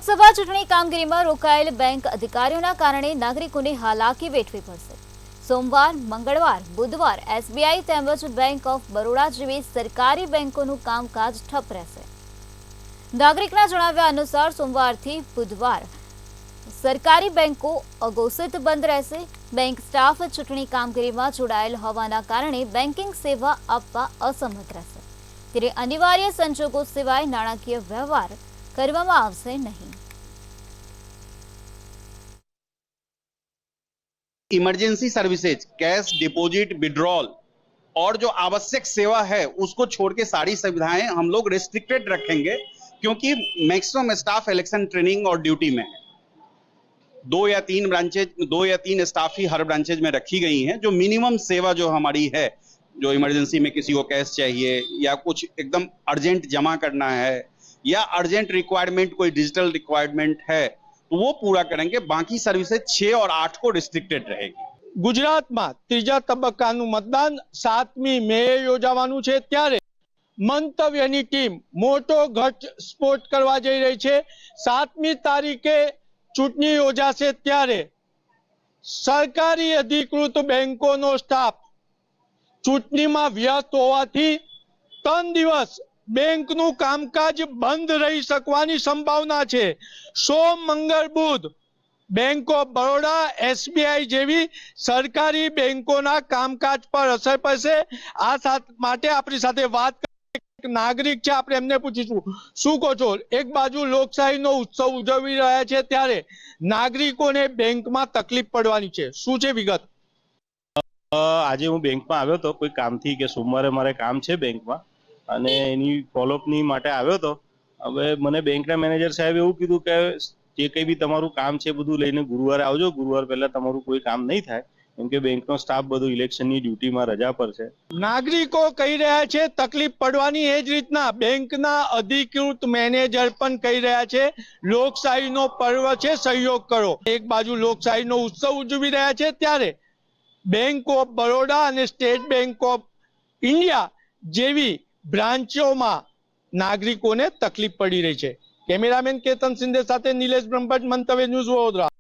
લોકસભા ચૂંટણી કામગીરીમાં રોકાયેલ બેંક અધિકારીઓના કારણે નાગરિકોને હાલાકી વેઠવી પડશે। સોમવાર, મંગળવાર, બુધવાર એસબીઆઈ તેમજ બેંક ઓફ બરોડા જેવી સરકારી બેંકોનું કામકાજ ઠપ રહેશે। નાગરિકના જણાવ્યા અનુસાર સોમવારથી બુધવાર સરકારી બેંકો અઘોષિત બંધ રહેશે। બેંક સ્ટાફ ચૂંટણી કામગીરીમાં જોડાયેલ હોવાના કારણે બેન્કિંગ સેવા આપવા અસમર્થ રહેશે, ત્યારે અનિવાર્ય સંજોગો સિવાય નાણાકીય વ્યવહાર કરવામાં આવશે નહીં। Emergency services, cash deposit, withdrawal और जो आवश्यक सेवा है उसको छोड़ के सारी सुविधाएं हम लोग रिस्ट्रिक्टेड रखेंगे, क्योंकि मैक्सिमम स्टाफ इलेक्शन ट्रेनिंग और ड्यूटी में है। 2 या 3 स्टाफ ही हर ब्रांचेज में रखी गई हैं। जो मिनिमम सेवा जो हमारी है, जो इमरजेंसी में किसी को कैश चाहिए या कुछ एकदम अर्जेंट जमा करना है या अर्जेंट रिक्वायरमेंट कोई डिजिटल रिक्वायरमेंट है, तो वो पूरा करेंगे। बाकी सर्विसेज 6 और 8 को रिस्ट्रिक्टेड रहेगी। गुजरात में तीजा तबक्काનું मतदान 7મી મે યોજાવાનું છે, ત્યારે મંતવ્યની ટીમ મોટો ઘટસ્ફોટ કરવા જઈ રહી છે। 7મી તારીખે ચૂંટણી યોજાશે, ત્યારે સરકારી અધિકૃત બેંકોનો સ્ટાફ ચૂંટણીમાં વ્યસ્ત હોવાથી 3 દિવસ બેંકનું કામકાજ બંધ રહી શકવાની સંભાવના છે। સોમ, મંગળ, બુધ બેંક ઓફ બરોડા, એસબીઆઈ જેવી સરકારી બેંકોના કામકાજ પર અસર પડશે। આ માટે આપણી સાથે વાત નાગરિક છે, આપણે એમને પૂછીશું, શું કહો છો? એક બાજુ લોકશાહીનો ઉત્સવ ઉજવી રહ્યા છે, ત્યારે નાગરિકોને બેંકમાં તકલીફ પડવાની છે, શું છે વિગત? આજે હું બેંકમાં આવ્યો હતો કોઈ કામથી, કે સોમવારે મારે કામ છે બેંકમાં અને એની ફોલોઅપની માટે આવ્યો હતો। હવે મને બેંકના મેનેજર સાહેબ એવું કીધું કે જે કંઈ બી તમારું કામ છે બધું લઈને ગુરુવારે આવજો, ગુરુવાર પહેલા તમારું કોઈ કામ નહીં થાય, કેમ કે બેંકનો સ્ટાફ બધું ઇલેક્શનની ડ્યુટીમાં રજા પર છે। નાગરિકો કહી રહ્યા છે તકલીફ પડવાની, એ જ રીતના બેંકના અધિકૃત મેનેજર પણ કહી રહ્યા છે લોકશાહીનો પર્વ છે, સહયોગ કરો। એક બાજુ લોકશાહીનો ઉત્સવ ઉજવી રહ્યા છે, ત્યારે બેંક ઓફ બરોડા અને સ્ટેટ બેંક ઓફ ઇન્ડિયા જેવી બ્રાન્ચોમાં નાગરિકોને તકલીફ પડી રહી છે। કેમેરામેન કેતન સિંધે સાથે નિલેશ બ્રહ્મભટ્ટ, મંતવ્ય ન્યૂઝ, વડોદરા।